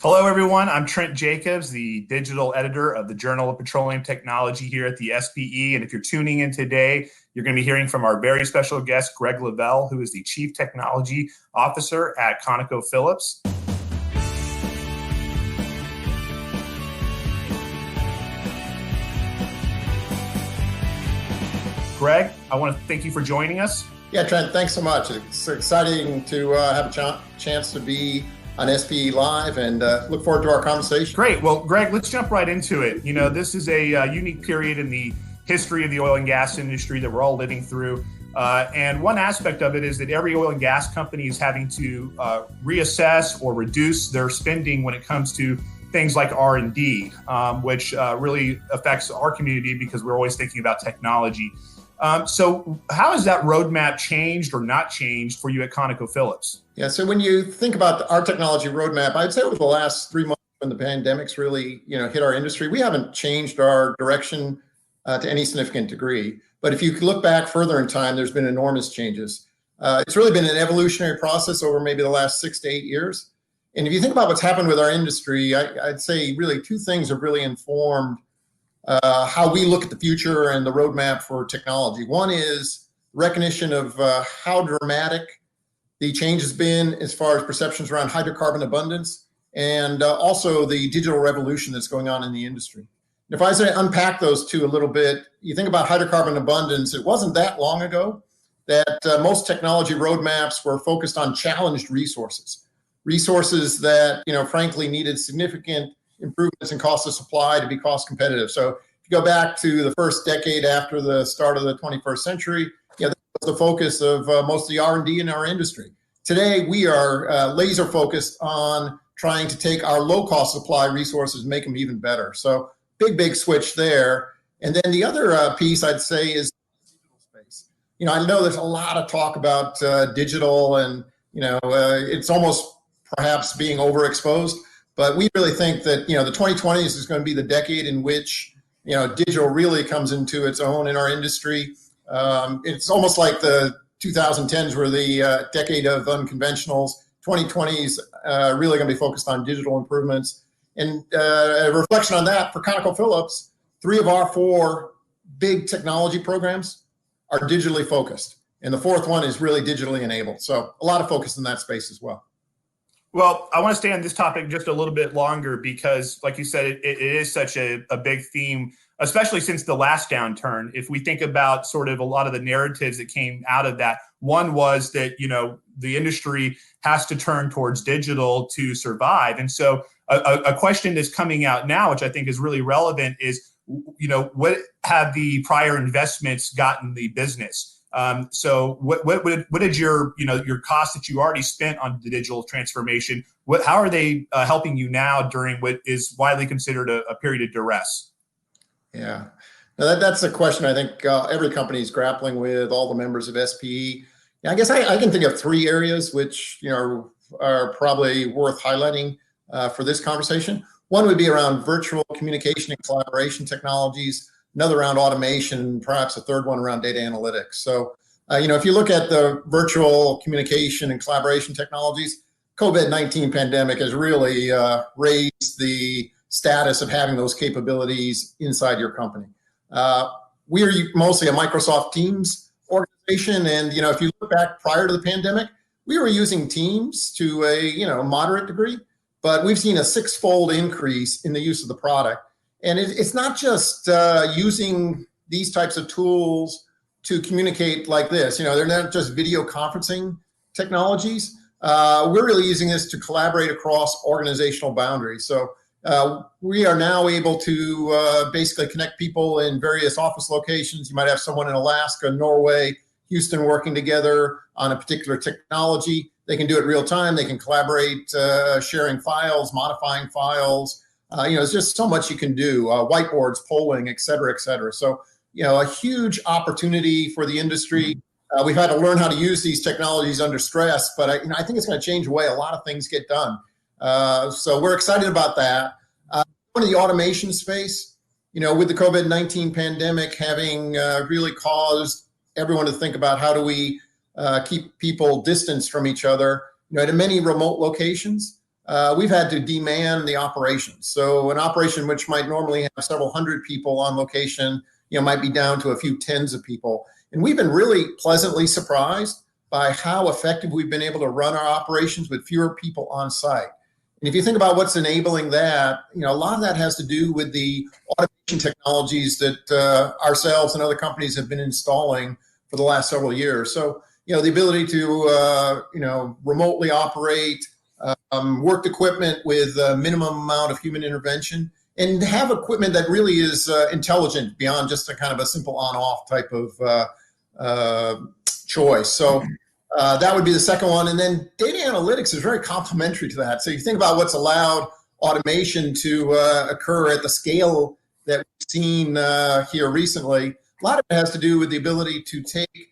Hello, everyone. I'm Trent Jacobs, the digital editor of the Journal of Petroleum Technology here at the SPE. And if you're tuning in today, you're going to be hearing from our very special guest, Greg Leveille, who is the Chief Technology Officer at ConocoPhillips. Greg, I want to thank you for joining us. Yeah, Trent, thanks so much. It's exciting to have a chance to be on SPE Live and look forward to our conversation. Great. Well, Greg, let's jump right into it. You know, this is a unique period in the history of the oil and gas industry that we're all living through. And one aspect of it is that every oil and gas company is having to reassess or reduce their spending when it comes to things like R&D, which really affects our community because we're always thinking about technology. So how has that roadmap changed or not changed for you at ConocoPhillips? Yeah, so when you think about our technology roadmap, I'd say over the last 3 months when the pandemic's really, hit our industry, we haven't changed our direction to any significant degree. But if you look back further in time, there's been enormous changes. It's really been an evolutionary process over maybe the last 6 to 8 years. And if you think about what's happened with our industry, I'd say really two things have really informed how we look at the future and the roadmap for technology. One is recognition of how dramatic the change has been as far as perceptions around hydrocarbon abundance and also the digital revolution that's going on in the industry. If I was to unpack those two a little bit, you think about hydrocarbon abundance, it wasn't that long ago that most technology roadmaps were focused on challenged resources that, frankly, needed significant improvements in cost of supply to be cost competitive. So if you go back to the first decade after the start of the 21st century, that was the focus of most of the R&D in our industry. Today, we are laser focused on trying to take our low cost supply resources and make them even better. So big switch there. And then the other piece I'd say is digital space. I know there's a lot of talk about digital and, it's almost perhaps being overexposed. But we really think that, the 2020s is going to be the decade in which, digital really comes into its own in our industry. It's almost like the 2010s were the decade of unconventionals. 2020s really going to be focused on digital improvements. And a reflection on that, for ConocoPhillips, 3 of our 4 big technology programs are digitally focused. And the 4th one is really digitally enabled. So a lot of focus in that space as well. Well, I want to stay on this topic just a little bit longer because, like you said, it is such a big theme, especially since the last downturn. If we think about sort of a lot of the narratives that came out of that, one was that, the industry has to turn towards digital to survive. And so a question that's coming out now, which I think is really relevant, is, what have the prior investments gotten the business? So what did your costs that you already spent on the digital transformation, how are they helping you now during what is widely considered a period of duress? Yeah, now that's a question I think every company is grappling with, all the members of SPE. I guess I can think of 3 areas which, are probably worth highlighting for this conversation. One would be around virtual communication and collaboration technologies, another around automation, perhaps a third one around data analytics. So, if you look at the virtual communication and collaboration technologies, COVID-19 pandemic has really raised the status of having those capabilities inside your company. We are mostly a Microsoft Teams organization. And, if you look back prior to the pandemic, we were using Teams to a, moderate degree, but we've seen a 6-fold increase in the use of the product. And it's not just using these types of tools to communicate like this. They're not just video conferencing technologies. We're really using this to collaborate across organizational boundaries. So we are now able to basically connect people in various office locations. You might have someone in Alaska, Norway, Houston working together on a particular technology. They can do it real time. They can collaborate, sharing files, modifying files. There's just so much you can do, whiteboards, polling, et cetera, et cetera. So, a huge opportunity for the industry. We've had to learn how to use these technologies under stress, but I think it's going to change the way a lot of things get done. So we're excited about that. One of the automation space, with the COVID-19 pandemic having really caused everyone to think about how do we keep people distanced from each other, at many remote locations. we've had to demand the operations. So an operation which might normally have several hundred people on location, might be down to a few tens of people. And we've been really pleasantly surprised by how effective we've been able to run our operations with fewer people on site. And if you think about what's enabling that, a lot of that has to do with the automation technologies that ourselves and other companies have been installing for the last several years. So, the ability to, remotely operate worked equipment with a minimum amount of human intervention, and have equipment that really is intelligent beyond just a kind of a simple on-off type of choice. So that would be the second one. And then data analytics is very complementary to that. So you think about what's allowed automation to occur at the scale that we've seen here recently. A lot of it has to do with the ability to take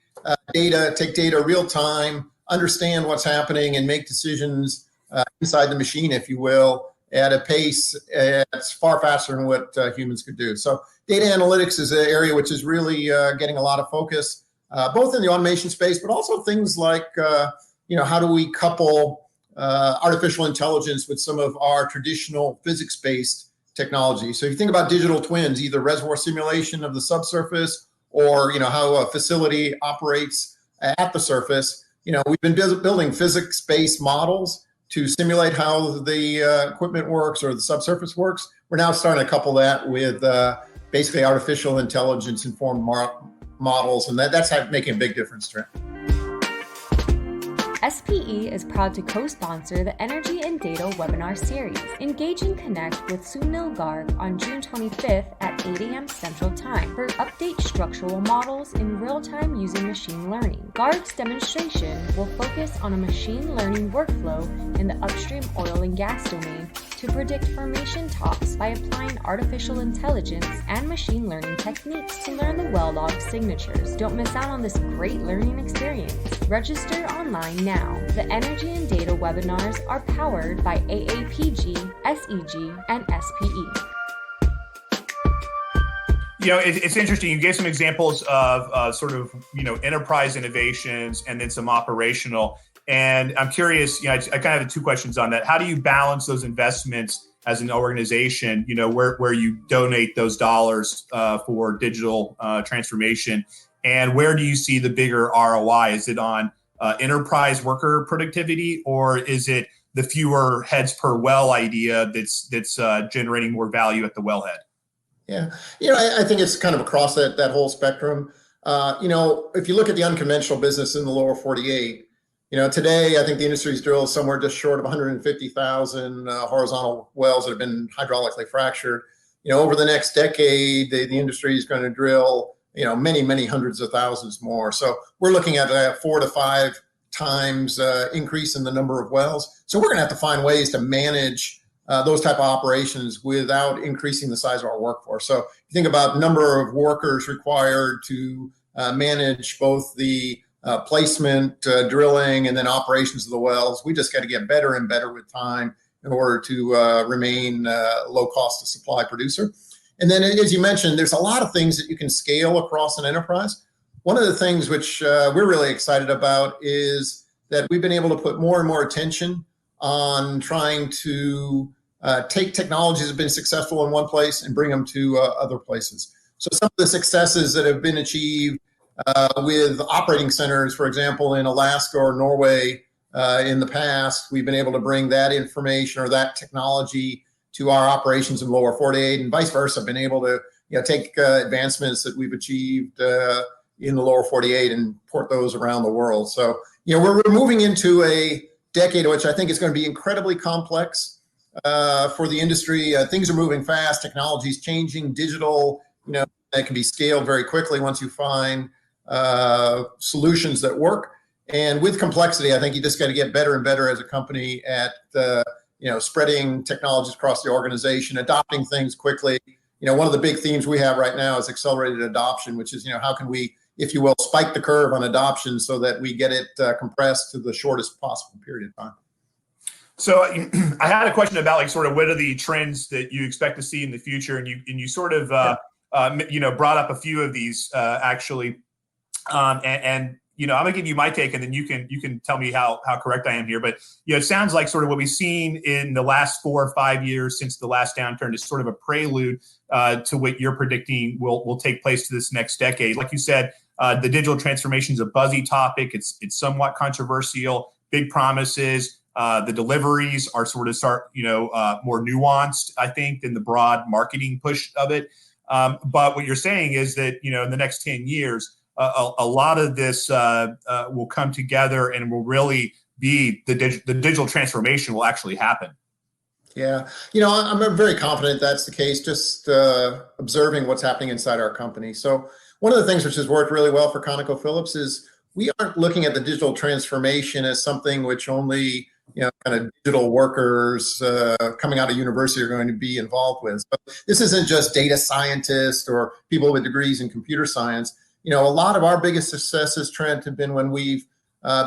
data real time, understand what's happening, and make decisions inside the machine, if you will, at a pace that's far faster than what humans could do. So data analytics is an area which is really getting a lot of focus, both in the automation space, but also things like, how do we couple artificial intelligence with some of our traditional physics-based technology. So if you think about digital twins, either reservoir simulation of the subsurface or, how a facility operates at the surface, we've been building physics-based models to simulate how the equipment works or the subsurface works. We're now starting to couple that with basically artificial intelligence informed models, and that's making a big difference, Trent. SPE is proud to co-sponsor the Energy and Data webinar series. Engage and connect with Sunil Garg on June 25th at 8 a.m. Central Time for update structural models in real time using machine learning. Garg's demonstration will focus on a machine learning workflow in the upstream oil and gas domain to predict formation tops by applying artificial intelligence and machine learning techniques to learn the well log signatures. Don't miss out on this great learning experience. Register online now. The Energy and Data webinars are powered by AAPG, SEG, and SPE. It's interesting. You gave some examples of sort of, enterprise innovations and then some operational. And I'm curious, I kind of have two questions on that. How do you balance those investments as an organization, where you donate those dollars for digital transformation? And where do you see the bigger ROI? Is it on enterprise worker productivity, or is it the fewer heads per well idea that's generating more value at the wellhead? Yeah, I think it's kind of across that whole spectrum. If you look at the unconventional business in the lower 48, today I think the industry's drilled somewhere just short of 150,000 horizontal wells that have been hydraulically fractured. Over the next decade, the industry is going to drill many, many hundreds of thousands more. So we're looking at a 4 to 5 times increase in the number of wells. So we're going to have to find ways to manage those type of operations without increasing the size of our workforce. So you think about number of workers required to manage both the placement, drilling, and then operations of the wells. We just got to get better and better with time in order to remain low cost to supply producer. And then, as you mentioned, there's a lot of things that you can scale across an enterprise. One of the things which we're really excited about is that we've been able to put more and more attention on trying to take technologies that have been successful in one place and bring them to other places. So some of the successes that have been achieved with operating centers, for example, in Alaska or Norway in the past, we've been able to bring that information or that technology to our operations in lower 48, and vice versa, been able to take advancements that we've achieved in the lower 48 and port those around the world. So we're moving into a decade which I think is going to be incredibly complex for the industry. Things are moving fast, technology is changing, digital, that can be scaled very quickly once you find solutions that work. And with complexity, I think you just got to get better and better as a company at spreading technologies across the organization, adopting things quickly. One of the big themes we have right now is accelerated adoption, which is, how can we, if you will, spike the curve on adoption so that we get it compressed to the shortest possible period of time. So I had a question about sort of what are the trends that you expect to see in the future, and you sort of brought up a few of these actually, and I'm gonna give you my take, and then you can tell me how correct I am here. But it sounds like sort of what we've seen in the last 4 or 5 years since the last downturn is sort of a prelude to what you're predicting will take place to this next decade. Like you said, the digital transformation is a buzzy topic. It's somewhat controversial. Big promises. The deliveries are sort of more nuanced, I think, than the broad marketing push of it. But what you're saying is that in the next 10 years. A lot of this will come together and will really be the digital transformation will actually happen. Yeah. I'm very confident that's the case, just observing what's happening inside our company. So one of the things which has worked really well for ConocoPhillips is we aren't looking at the digital transformation as something which only kind of digital workers coming out of university are going to be involved with. So this isn't just data scientists or people with degrees in computer science. A lot of our biggest successes, Trent, have been when we've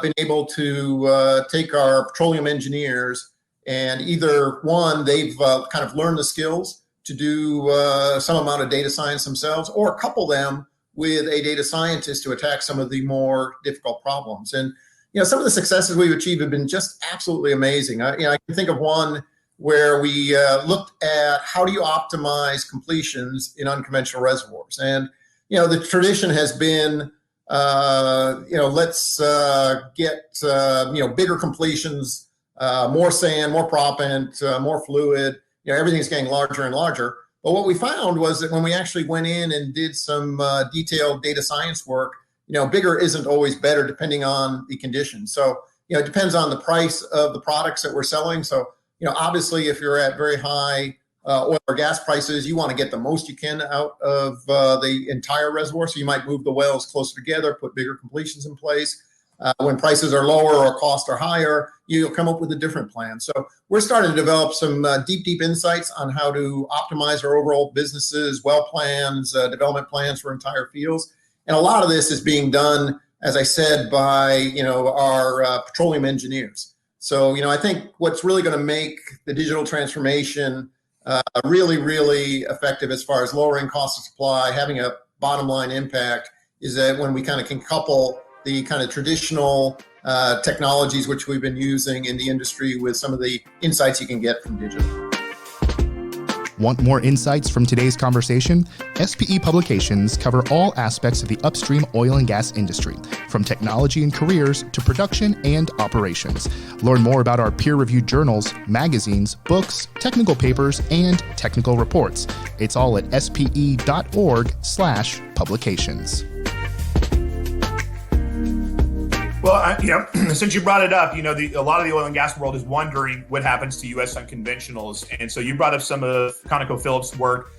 been able to take our petroleum engineers and either one, they've kind of learned the skills to do some amount of data science themselves, or couple them with a data scientist to attack some of the more difficult problems. And some of the successes we've achieved have been just absolutely amazing. I can think of one where we looked at how do you optimize completions in unconventional reservoirs. And the tradition has been, let's get, bigger completions, more sand, more proppant, more fluid, everything's getting larger and larger. But what we found was that when we actually went in and did some detailed data science work, bigger isn't always better depending on the conditions. So, it depends on the price of the products that we're selling. So, obviously if you're at very high oil or gas prices, you want to get the most you can out of the entire reservoir. So you might move the wells closer together, put bigger completions in place. When prices are lower or costs are higher, you'll come up with a different plan. So we're starting to develop some deep insights on how to optimize our overall businesses, well plans, development plans for entire fields. And a lot of this is being done, as I said, by our petroleum engineers. So I think what's really going to make the digital transformation really effective as far as lowering cost of supply, having a bottom line impact, is that when we kind of can couple the kind of traditional technologies which we've been using in the industry with some of the insights you can get from digital. Want more insights from today's conversation? SPE publications cover all aspects of the upstream oil and gas industry, from technology and careers to production and operations. Learn more about our peer-reviewed journals, magazines, books, technical papers, and technical reports. It's all at spe.org/publications. Well, since you brought it up, a lot of the oil and gas world is wondering what happens to U.S. unconventionals. And so you brought up some of ConocoPhillips' work,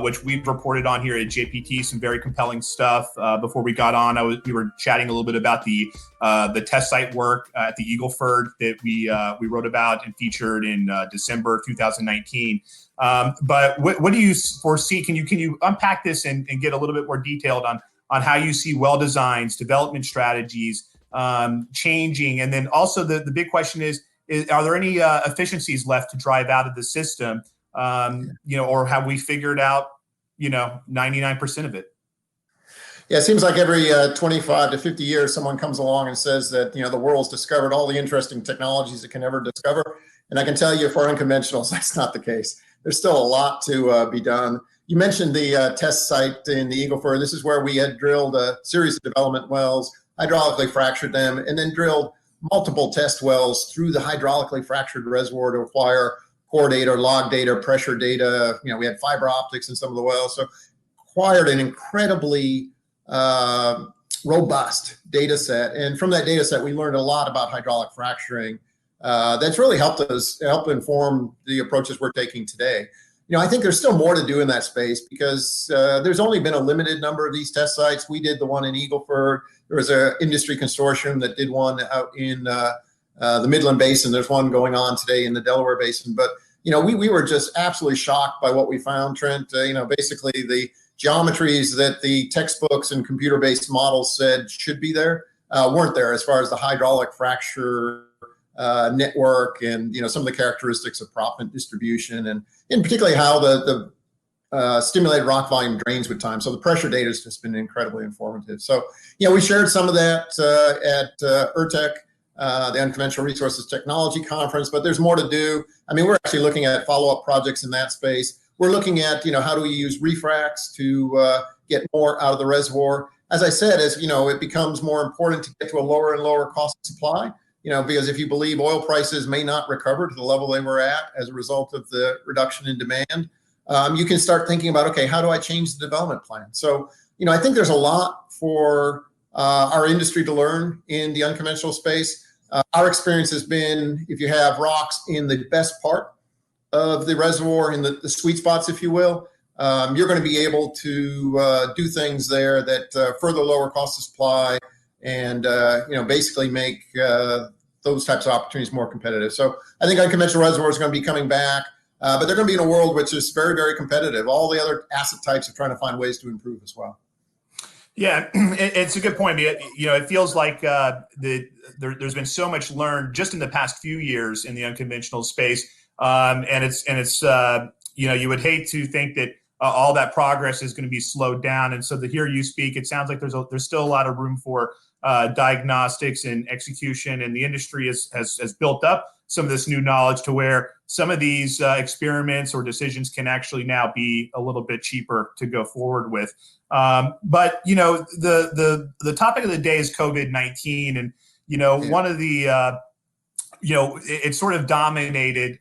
which we've reported on here at JPT, some very compelling stuff. Before we got on, we were chatting a little bit about the test site work at the Eagle Ford that we wrote about and featured in December 2019. But what do you foresee? Can you unpack this and get a little bit more detailed on how you see well designs, development strategies, changing? And then also the big question is are there any efficiencies left to drive out of the system, or have we figured out 99% of it? Yeah, it seems like every 25 to 50 years someone comes along and says that the world's discovered all the interesting technologies it can ever discover, and I can tell you for unconventionals that's not the case. There's still a lot to be done. You mentioned the test site in the Eagle Ford. This is where we had drilled a series of development wells, hydraulically fractured them, and then drilled multiple test wells through the hydraulically fractured reservoir to acquire core data, log data, pressure data. We had fiber optics in some of the wells. So acquired an incredibly robust data set. And from that data set, we learned a lot about hydraulic fracturing. That's really helped inform the approaches we're taking today. I think there's still more to do in that space because there's only been a limited number of these test sites. We did the one in Eagle Ford. There was an industry consortium that did one out in the Midland Basin. There's one going on today in the Delaware Basin. But, we were just absolutely shocked by what we found, Trent. Basically the geometries that the textbooks and computer-based models said should be there weren't there as far as the hydraulic fracture network and some of the characteristics of proppant distribution and in particularly how the stimulated rock volume drains with time. So the pressure data has just been incredibly informative. So, we shared some of that at ERTEC, the Unconventional Resources Technology Conference, but there's more to do. I mean, we're actually looking at follow-up projects in that space. We're looking at, how do we use refracs to get more out of the reservoir? As I said, as it becomes more important to get to a lower and lower cost of supply, because if you believe oil prices may not recover to the level they were at as a result of the reduction in demand, you can start thinking about, okay, how do I change the development plan? So, I think there's a lot for our industry to learn in the unconventional space. Our experience has been, if you have rocks in the best part of the reservoir, in the sweet spots, if you will, you're going to be able to do things there that further lower cost of supply and, basically make those types of opportunities more competitive. So I think unconventional reservoirs are going to be coming back, but they're going to be in a world which is very, very competitive. All the other asset types are trying to find ways to improve as well. Yeah, it's a good point. It feels like there's been so much learned just in the past few years in the unconventional space, and it's you would hate to think that all that progress is going to be slowed down. And so to hear you speak, it sounds like there's still a lot of room for diagnostics and execution, and the industry has built up some of this new knowledge to where some of these experiments or decisions can actually now be a little bit cheaper to go forward with. But the topic of the day is COVID-19, and one of the it sort of dominated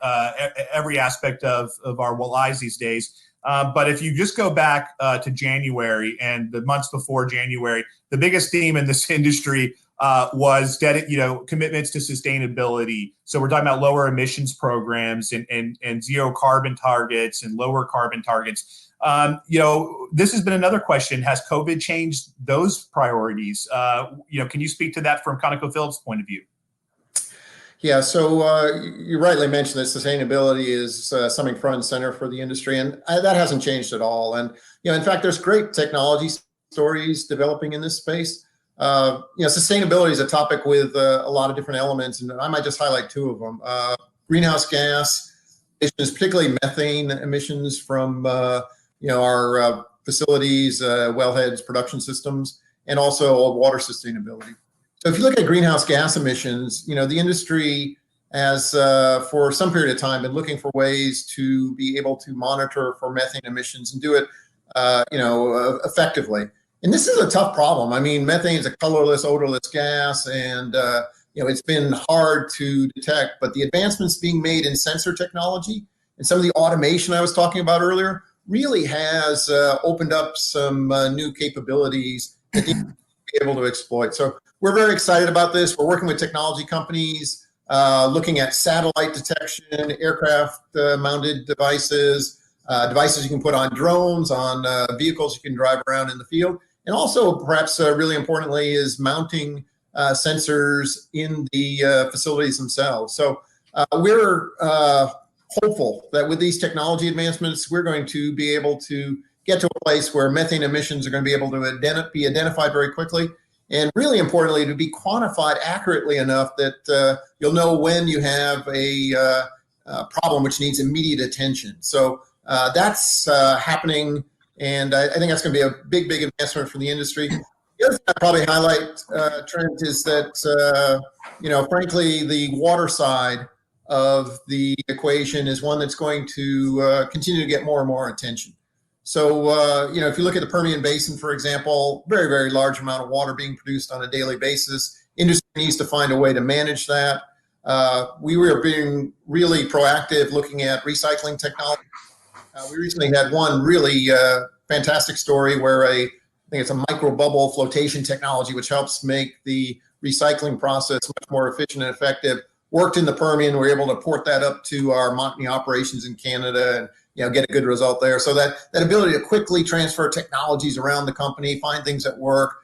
every aspect of our lives these days. But if you just go back to January and the months before January, the biggest theme in this industry was commitments to sustainability. So we're talking about lower emissions programs and zero carbon targets and lower carbon targets. This has been another question. Has COVID changed those priorities? Can you speak to that from ConocoPhillips' point of view? Yeah, so you rightly mentioned that sustainability is something front and center for the industry, and that hasn't changed at all. And in fact, there's great technology stories developing in this space. Sustainability is a topic with a lot of different elements, and I might just highlight two of them. Greenhouse gas emissions, particularly methane emissions from our facilities, wellheads, production systems, and also water sustainability. So if you look at greenhouse gas emissions, the industry has, for some period of time, been looking for ways to be able to monitor for methane emissions and do it, effectively. And this is a tough problem. I mean, methane is a colorless, odorless gas, and it's been hard to detect. But the advancements being made in sensor technology and some of the automation I was talking about earlier really has opened up some new capabilities that they need to be able to exploit. So we're very excited about this. We're working with technology companies, looking at satellite detection, aircraft-mounted devices, devices you can put on drones, on vehicles you can drive around in the field. And also, perhaps really importantly, is mounting sensors in the facilities themselves. So we're hopeful that with these technology advancements, we're going to be able to get to a place where methane emissions are going to be able to be identified very quickly. And really importantly, to be quantified accurately enough that you'll know when you have a problem which needs immediate attention. So that's happening, and I think that's going to be a big, big advancement for the industry. The other thing I'd probably highlight, Trent, is that, frankly, the water side of the equation is one that's going to continue to get more and more attention. So, if you look at the Permian Basin, for example, very, very large amount of water being produced on a daily basis. Industry needs to find a way to manage that. We were being really proactive looking at recycling technology. We recently had one really fantastic story where I think it's a micro bubble flotation technology, which helps make the recycling process much more efficient and effective. Worked in the Permian. We were able to port that up to our Montney operations in Canada and get a good result there. So that ability to quickly transfer technologies around the company, find things that work,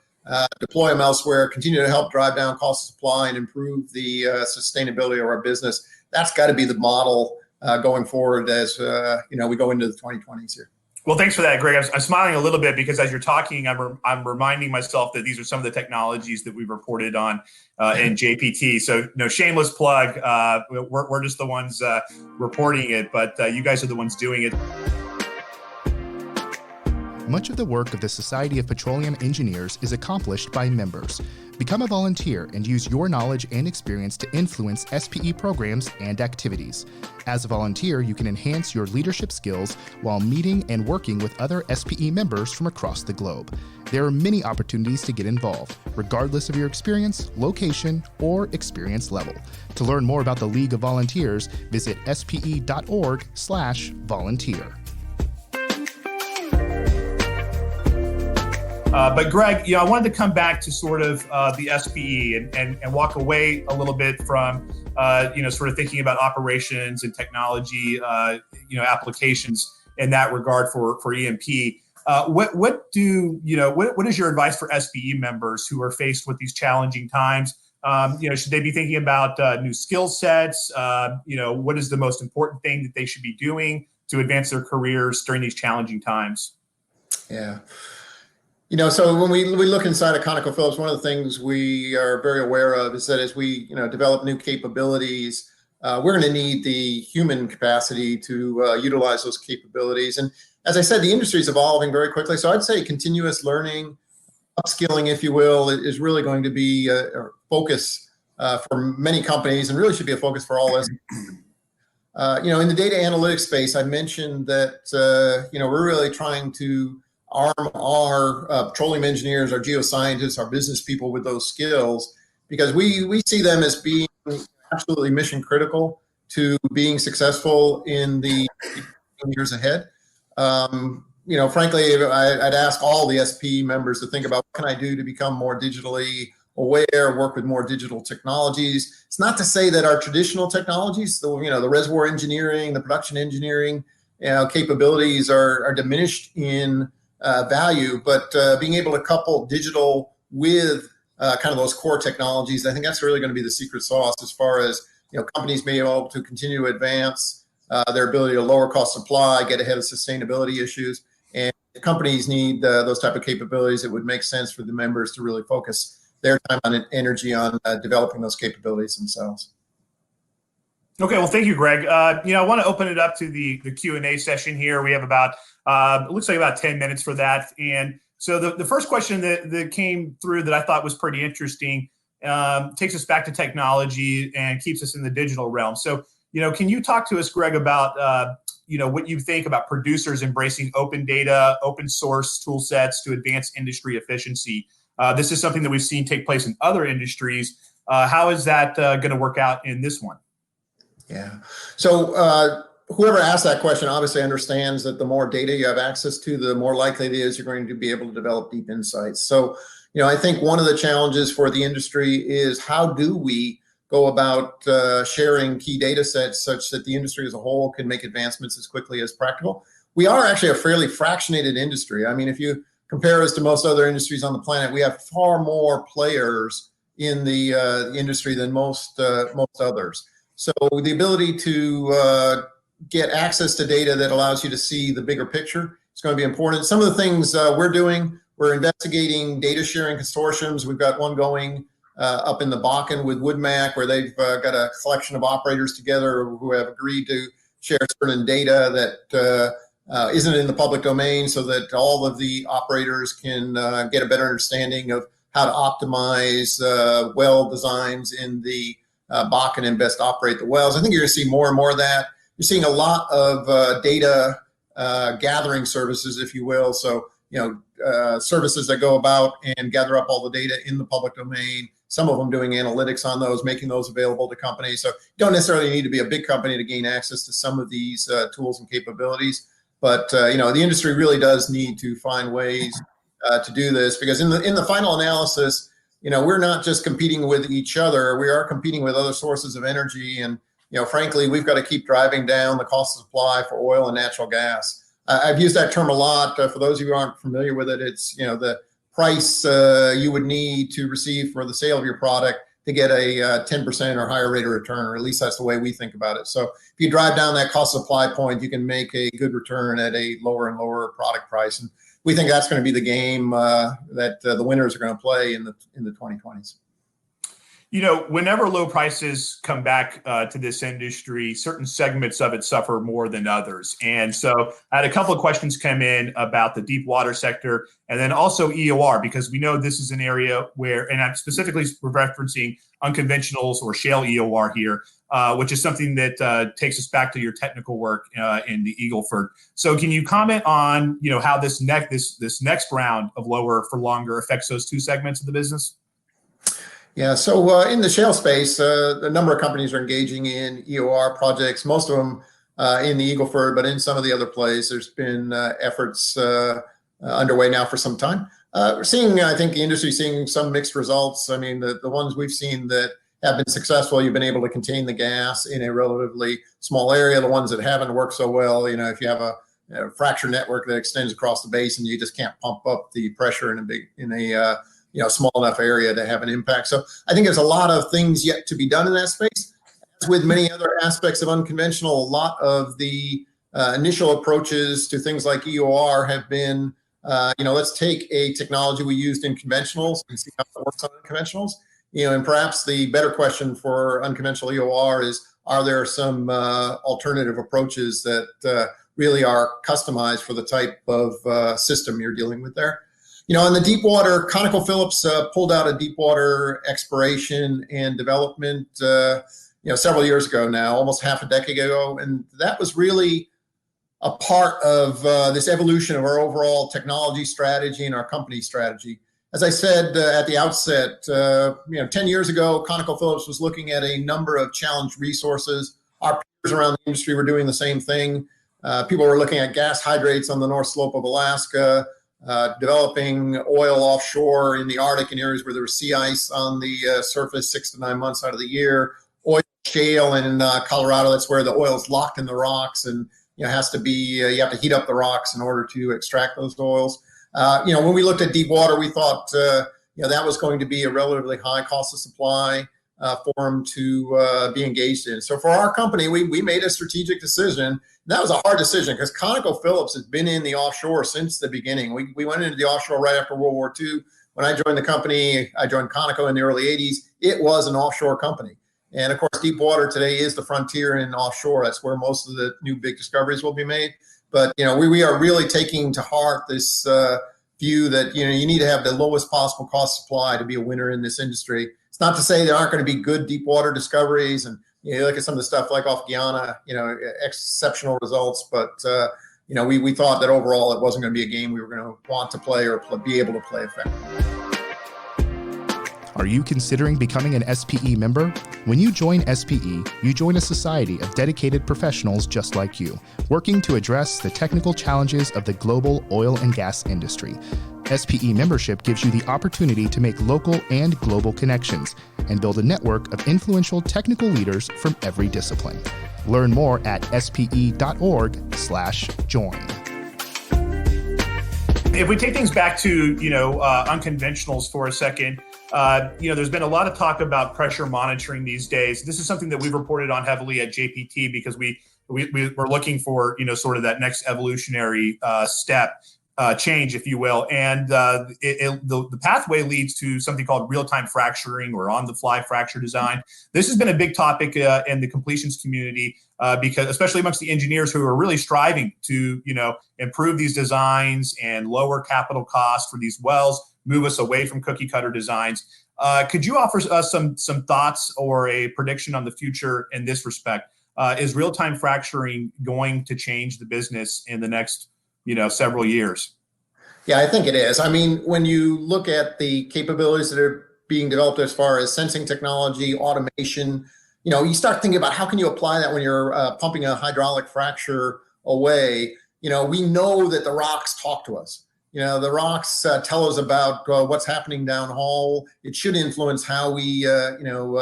deploy them elsewhere, continue to help drive down cost of supply and improve the sustainability of our business. That's got to be the model going forward as we go into the 2020s here. Well, thanks for that, Greg. I'm smiling a little bit because as you're talking, I'm reminding myself that these are some of the technologies that we've reported on in JPT. So, no shameless plug. We're just the ones reporting it, but you guys are the ones doing it. Much of the work of the Society of Petroleum Engineers is accomplished by members. Become a volunteer and use your knowledge and experience to influence SPE programs and activities. As a volunteer, you can enhance your leadership skills while meeting and working with other SPE members from across the globe. There are many opportunities to get involved, regardless of your experience, location, or experience level. To learn more about the League of Volunteers, visit spe.org/volunteer. But Greg, I wanted to come back to sort of the SPE and walk away a little bit from, sort of thinking about operations and technology, applications in that regard for E&P. What is your advice for SPE members who are faced with these challenging times? Should they be thinking about new skill sets? What is the most important thing that they should be doing to advance their careers during these challenging times? Yeah. So when we look inside of ConocoPhillips, one of the things we are very aware of is that as we, develop new capabilities, we're going to need the human capacity to utilize those capabilities. And as I said, the industry is evolving very quickly. So I'd say continuous learning, upskilling, if you will, is really going to be a focus for many companies, and really should be a focus for all of us. In the data analytics space, I mentioned that, we're really trying to arm our petroleum engineers, our geoscientists, our business people with those skills, because we see them as being absolutely mission critical to being successful in the years ahead. Frankly, I'd ask all the SPE members to think about what can I do to become more digitally aware, work with more digital technologies. It's not to say that our traditional technologies, the reservoir engineering, the production engineering, capabilities are diminished in value, but being able to couple digital with kind of those core technologies, I think that's really going to be the secret sauce as far as companies being able to continue to advance their ability to lower cost supply, get ahead of sustainability issues, and companies need those type of capabilities. It would make sense for the members to really focus their time and energy on developing those capabilities themselves. Okay, well, thank you, Greg. I want to open it up to the Q&A session here. We have about, it looks like about 10 minutes for that. And so the first question that came through that I thought was pretty interesting takes us back to technology and keeps us in the digital realm. So, can you talk to us, Greg, about, what you think about producers embracing open data, open source tool sets to advance industry efficiency? This is something that we've seen take place in other industries. How is that going to work out in this one? Yeah. So whoever asked that question obviously understands that the more data you have access to, the more likely it is you're going to be able to develop deep insights. So, I think one of the challenges for the industry is how do we go about sharing key data sets such that the industry as a whole can make advancements as quickly as practical. We are actually a fairly fractionated industry. I mean, if you compare us to most other industries on the planet, we have far more players in the industry than most others. So the ability to get access to data that allows you to see the bigger picture is going to be important. Some of the things we're investigating data sharing consortiums. We've got one going up in the Bakken with Woodmac, where they've got a collection of operators together who have agreed to share certain data that isn't in the public domain, so that all of the operators can get a better understanding of how to optimize well designs in the Bakken and best operate the wells. I think you're going to see more and more of that. You're seeing a lot of data gathering services, if you will. So, services that go about and gather up all the data in the public domain, some of them doing analytics on those, making those available to companies. So you don't necessarily need to be a big company to gain access to some of these tools and capabilities. But, the industry really does need to find ways to do this, because in the final analysis, we're not just competing with each other. We are competing with other sources of energy. And, frankly, we've got to keep driving down the cost of supply for oil and natural gas. I've used that term a lot. For those of you who aren't familiar with it, it's, the price you would need to receive for the sale of your product to get a 10% or higher rate of return, or at least that's the way we think about it. So if you drive down that cost supply point, you can make a good return at a lower and lower product price. And we think that's going to be the game that the winners are going to play in the 2020s. Whenever low prices come back to this industry, certain segments of it suffer more than others. And so I had a couple of questions come in about the deep water sector and then also EOR, because we know this is an area where, and I'm specifically referencing unconventionals or shale EOR here, which is something that takes us back to your technical work in the Eagle Ford. So can you comment on, how this next round of lower for longer affects those two segments of the business? Yeah, so in the shale space, a number of companies are engaging in EOR projects, most of them in the Eagle Ford, but in some of the other plays, there's been efforts underway now for some time. We're seeing, I think the industry is seeing some mixed results. I mean, the ones we've seen that have been successful, you've been able to contain the gas in a relatively small area. The ones that haven't worked so well, if you have a fracture network that extends across the basin, you just can't pump up the pressure in a small enough area to have an impact. So I think there's a lot of things yet to be done in that space. As with many other aspects of unconventional, a lot of the initial approaches to things like EOR have been, let's take a technology we used in conventionals and see how it works on unconventionals. And perhaps the better question for unconventional EOR is, are there some alternative approaches that really are customized for the type of system you're dealing with there? In the deep water, ConocoPhillips pulled out a deep water exploration and development, several years ago now, almost half a decade ago. And that was really a part of this evolution of our overall technology strategy and our company strategy. As I said at the outset, 10 years ago, ConocoPhillips was looking at a number of challenged resources. Our peers around the industry were doing the same thing. People were looking at gas hydrates on the north slope of Alaska, developing oil offshore in the Arctic in areas where there was sea ice on the surface 6 to 9 months out of the year. Oil shale in Colorado, that's where the oil is locked in the rocks and has to be, you have to heat up the rocks in order to extract those oils. When we looked at deep water, we thought, that was going to be a relatively high cost of supply for them to be engaged in. So for our company, we made a strategic decision. That was a hard decision because ConocoPhillips has been in the offshore since the beginning. We went into the offshore right after World War II. When I joined the company, I joined Conoco in the early 80s. It was an offshore company. And of course, deep water today is the frontier in offshore. That's where most of the new big discoveries will be made. But, we are really taking to heart this view that, you need to have the lowest possible cost supply to be a winner in this industry. It's not to say there aren't going to be good deep water discoveries. And you look at some of the stuff like off Guyana, exceptional results. But, we thought that overall it wasn't going to be a game we were going to want to play or be able to play effectively. Are you considering becoming an SPE member? When you join SPE, you join a society of dedicated professionals just like you, working to address the technical challenges of the global oil and gas industry. SPE membership gives you the opportunity to make local and global connections and build a network of influential technical leaders from every discipline. Learn more at spe.org/join. If we take things back to, unconventionals for a second, there's been a lot of talk about pressure monitoring these days. This is something that we've reported on heavily at JPT because we're looking for, sort of that next evolutionary step, change, if you will. And the pathway leads to something called real-time fracturing or on-the-fly fracture design. This has been a big topic in the completions community because, especially amongst the engineers who are really striving to, improve these designs and lower capital costs for these wells, move us away from cookie cutter designs. Could you offer us some thoughts or a prediction on the future in this respect? Is real-time fracturing going to change the business in the next several years? Yeah, I think it is. I mean, when you look at the capabilities that are being developed as far as sensing technology, automation, you start thinking about how can you apply that when you're pumping a hydraulic fracture away. We know that the rocks talk to us. The rocks tell us about what's happening downhole. It should influence how we,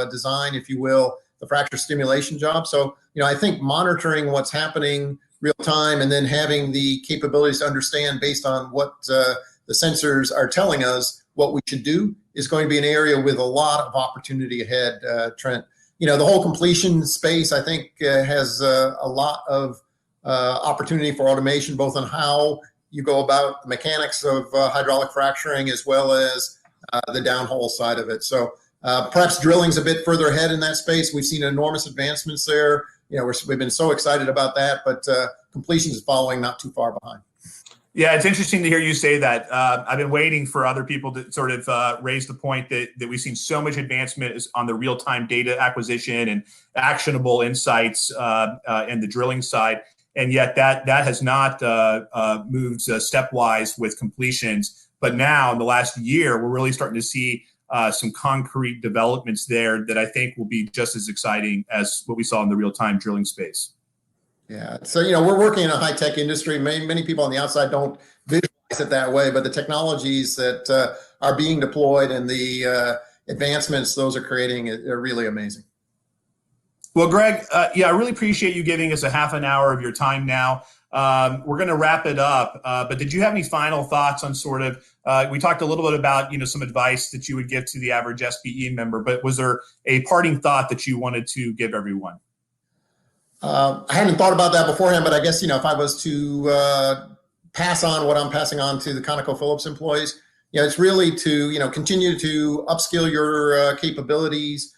design, if you will, the fracture stimulation job. So, I think monitoring what's happening real time and then having the capabilities to understand based on what the sensors are telling us what we should do is going to be an area with a lot of opportunity ahead, Trent. The whole completion space, I think, has a lot of opportunity for automation, both on how you go about the mechanics of hydraulic fracturing as well as the downhole side of it. So, Perhaps drilling's a bit further ahead in that space. We've seen enormous advancements there. We've been so excited about that, but completions is following not too far behind. Yeah, it's interesting to hear you say that. I've been waiting for other people to sort of raise the point that we've seen so much advancement on the real-time data acquisition and actionable insights and the drilling side. And yet that has not moved stepwise with completions. But now in the last year, we're really starting to see some concrete developments there that I think will be just as exciting as what we saw in the real-time drilling space. Yeah. So, we're working in a high-tech industry. Many people on the outside don't visualize it that way, but the technologies that are being deployed and the advancements those are creating are really amazing. Well, Greg, I really appreciate you giving us a half an hour of your time now. We're going to wrap it up, but did you have any final thoughts on sort of, we talked a little bit about, some advice that you would give to the average SPE member, but was there a parting thought that you wanted to give everyone? I hadn't thought about that beforehand, but I guess, if I was to pass on what I'm passing on to the ConocoPhillips employees, it's really to, continue to upskill your capabilities,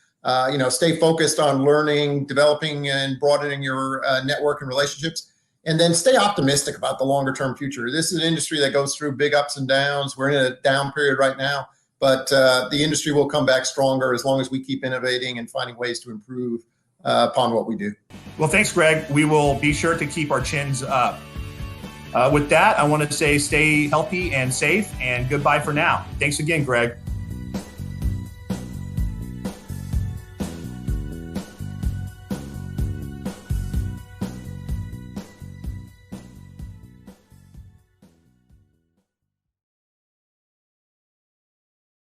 stay focused on learning, developing and broadening your network and relationships, and then stay optimistic about the longer term future. This is an industry that goes through big ups and downs. We're in a down period right now, but the industry will come back stronger as long as we keep innovating and finding ways to improve upon what we do. Well, thanks, Greg. We will be sure to keep our chins up. With that, I want to say stay healthy and safe, and goodbye for now. Thanks again, Greg.